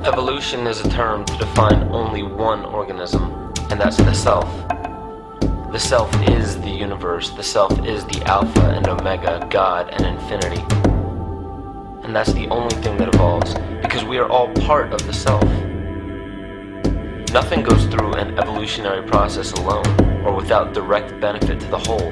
Evolution is a term to define only one organism, and that's the self. The self is the universe, the self is the alpha and omega, God and infinity. And that's the only thing that evolves, because we are all part of the self. Nothing goes through an evolutionary process alone, or without direct benefit to the whole.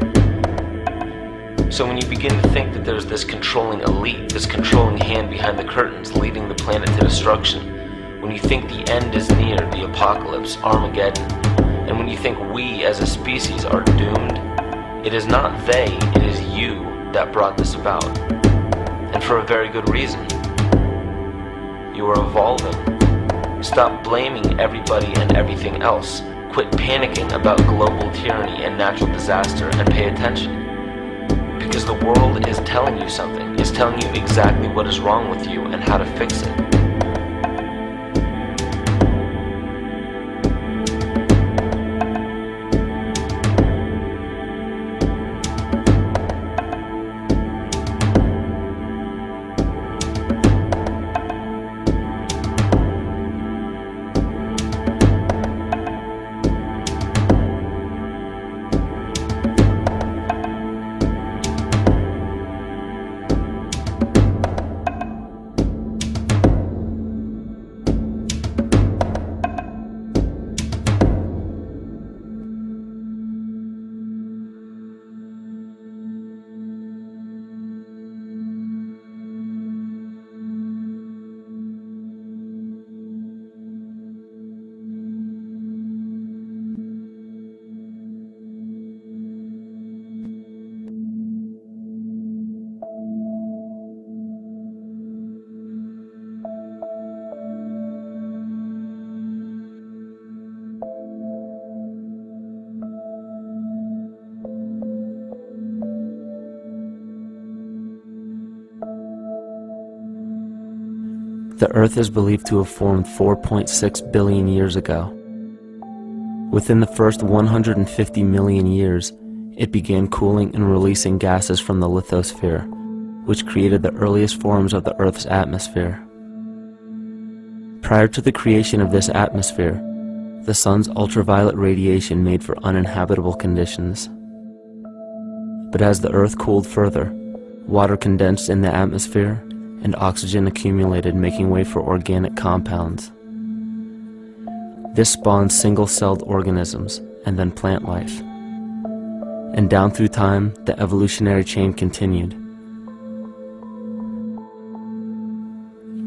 So when you begin to think that there's this controlling elite, this controlling hand behind the curtains leading the planet to destruction, when you think the end is near, the apocalypse, Armageddon, and when you think we as a species are doomed, it is not they, it is you that brought this about. And for a very good reason. You are evolving. Stop blaming everybody and everything else. Quit panicking about global tyranny and natural disaster and pay attention. Because the world is telling you something. It's telling you exactly what is wrong with you and how to fix it. The Earth is believed to have formed 4.6 billion years ago. Within the first 150 million years, it began cooling and releasing gases from the lithosphere, which created the earliest forms of the Earth's atmosphere. Prior to the creation of this atmosphere, the sun's ultraviolet radiation made for uninhabitable conditions. But as the Earth cooled further, water condensed in the atmosphere and oxygen accumulated, making way for organic compounds. This spawned single-celled organisms and then plant life. And down through time, the evolutionary chain continued.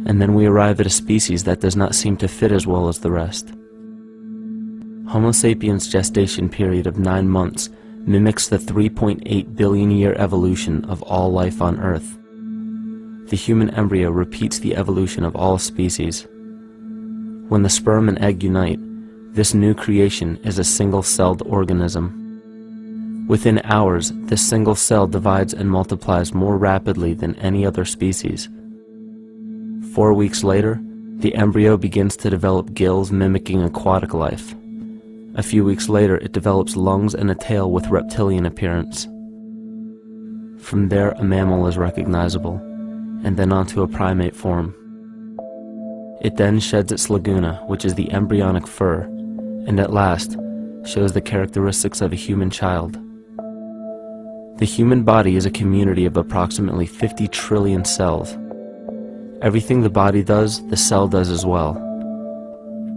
And then we arrive at a species that does not seem to fit as well as the rest. Homo sapiens' gestation period of 9 months mimics the 3.8 billion year evolution of all life on Earth. The human embryo repeats the evolution of all species. When the sperm and egg unite, this new creation is a single-celled organism. Within hours, this single cell divides and multiplies more rapidly than any other species. 4 weeks later, the embryo begins to develop gills mimicking aquatic life. A few weeks later, it develops lungs and a tail with reptilian appearance. From there, a mammal is recognizable, and then onto a primate form. It then sheds its laguna, which is the embryonic fur, and at last shows the characteristics of a human child. The human body is a community of approximately 50 trillion cells. Everything the body does, the cell does as well.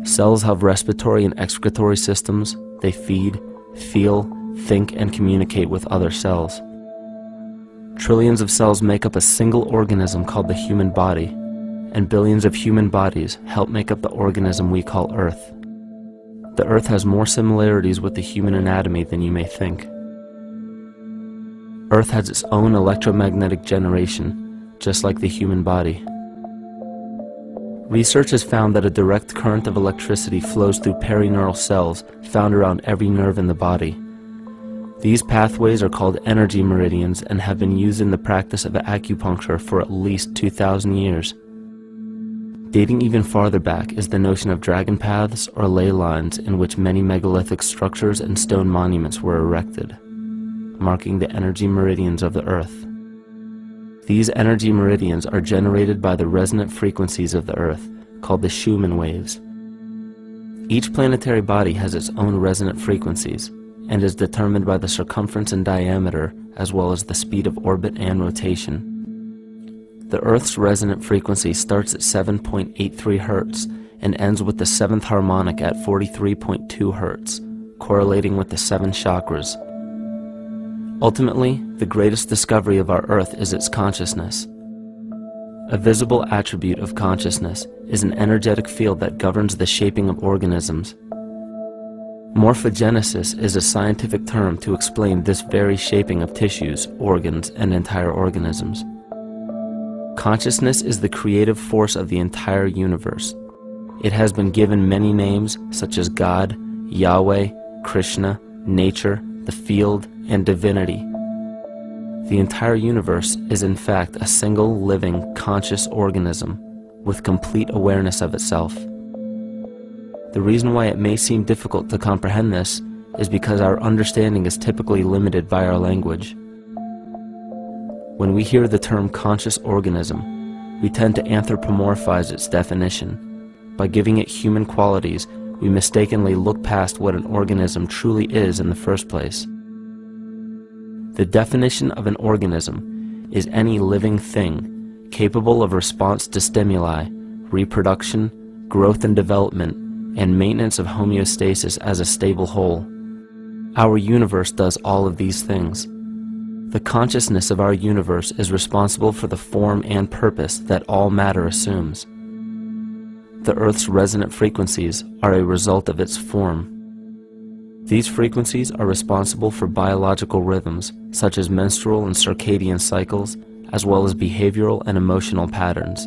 Cells have respiratory and excretory systems. They feed, feel, think, and communicate with other cells. Trillions of cells make up a single organism called the human body, and billions of human bodies help make up the organism we call Earth. The Earth has more similarities with the human anatomy than you may think. Earth has its own electromagnetic generation, just like the human body. Research has found that a direct current of electricity flows through perineural cells found around every nerve in the body. These pathways are called energy meridians and have been used in the practice of acupuncture for at least 2,000 years. Dating even farther back is the notion of dragon paths or ley lines in which many megalithic structures and stone monuments were erected, marking the energy meridians of the Earth. These energy meridians are generated by the resonant frequencies of the Earth, called the Schumann waves. Each planetary body has its own resonant frequencies and is determined by the circumference and diameter as well as the speed of orbit and rotation. The Earth's resonant frequency starts at 7.83 Hz and ends with the 7th harmonic at 43.2 Hz, correlating with the 7 chakras. Ultimately, the greatest discovery of our Earth is its consciousness. A visible attribute of consciousness is an energetic field that governs the shaping of organisms. Morphogenesis is a scientific term to explain this very shaping of tissues, organs, and entire organisms. Consciousness is the creative force of the entire universe. It has been given many names such as God, Yahweh, Krishna, nature, the field, and divinity. The entire universe is in fact a single living, conscious organism with complete awareness of itself. The reason why it may seem difficult to comprehend this is because our understanding is typically limited by our language. When we hear the term conscious organism, we tend to anthropomorphize its definition. By giving it human qualities, we mistakenly look past what an organism truly is in the first place. The definition of an organism is any living thing capable of response to stimuli, reproduction, growth and development, and maintenance of homeostasis as a stable whole. Our universe does all of these things. The consciousness of our universe is responsible for the form and purpose that all matter assumes. The Earth's resonant frequencies are a result of its form. These frequencies are responsible for biological rhythms, such as menstrual and circadian cycles, as well as behavioral and emotional patterns.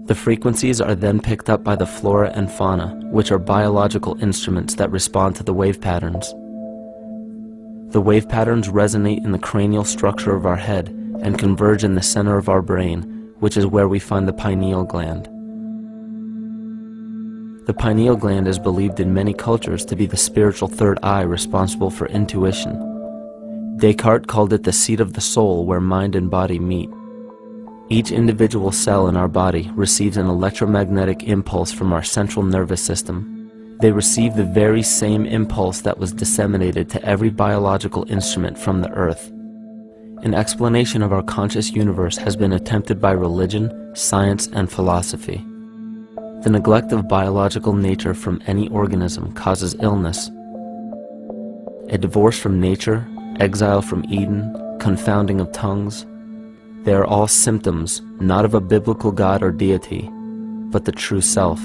The frequencies are then picked up by the flora and fauna, which are biological instruments that respond to the wave patterns. The wave patterns resonate in the cranial structure of our head and converge in the center of our brain, which is where we find the pineal gland. The pineal gland is believed in many cultures to be the spiritual third eye responsible for intuition. Descartes called it the seat of the soul where mind and body meet. Each individual cell in our body receives an electromagnetic impulse from our central nervous system. They receive the very same impulse that was disseminated to every biological instrument from the earth. An explanation of our conscious universe has been attempted by religion, science, and philosophy. The neglect of biological nature from any organism causes illness. A divorce from nature, exile from Eden, confounding of tongues, they are all symptoms not of a biblical God or deity, but the true self.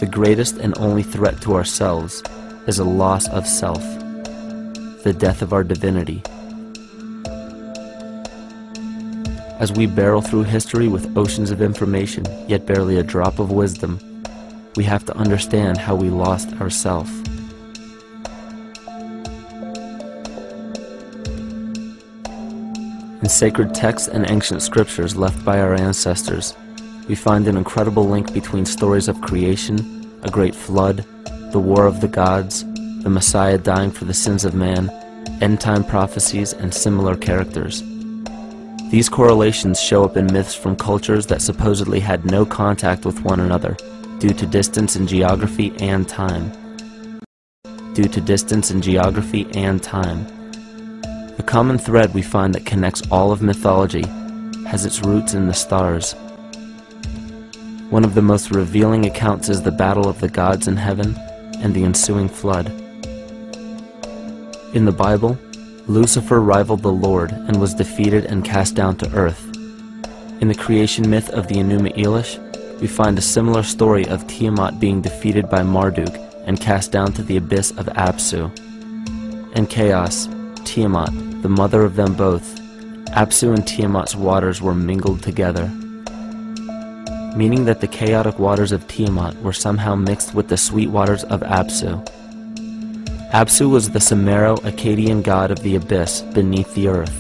The greatest and only threat to ourselves is a loss of self, the death of our divinity. As we barrel through history with oceans of information, yet barely a drop of wisdom, we have to understand how we lost ourself. In sacred texts and ancient scriptures left by our ancestors, we find an incredible link between stories of creation, a great flood, the war of the gods, the Messiah dying for the sins of man, end-time prophecies, and similar characters. These correlations show up in myths from cultures that supposedly had no contact with one another due to distance in geography and time. The common thread we find that connects all of mythology has its roots in the stars. One of the most revealing accounts is the battle of the gods in heaven and the ensuing flood. In the Bible, Lucifer rivaled the Lord and was defeated and cast down to earth. In the creation myth of the Enuma Elish, we find a similar story of Tiamat being defeated by Marduk and cast down to the abyss of Apsu. In chaos, Tiamat, the mother of them both, Apsu and Tiamat's waters were mingled together, meaning that the chaotic waters of Tiamat were somehow mixed with the sweet waters of Apsu. Apsu was the Sumero-Akkadian god of the abyss beneath the earth.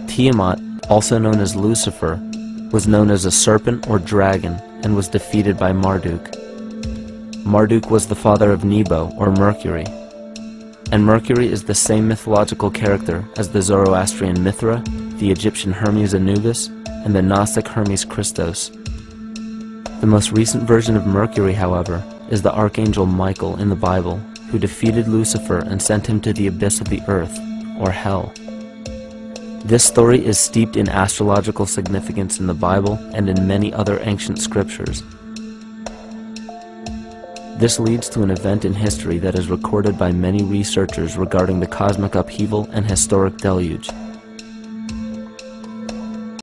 Tiamat, also known as Lucifer, was known as a serpent or dragon and was defeated by Marduk. Marduk was the father of Nebo or Mercury, and Mercury is the same mythological character as the Zoroastrian Mithra, the Egyptian Hermes Anubis, and the Gnostic Hermes Christos. The most recent version of Mercury, however, is the Archangel Michael in the Bible, who defeated Lucifer and sent him to the abyss of the earth, or hell. This story is steeped in astrological significance in the Bible and in many other ancient scriptures. This leads to an event in history that is recorded by many researchers regarding the cosmic upheaval and historic deluge.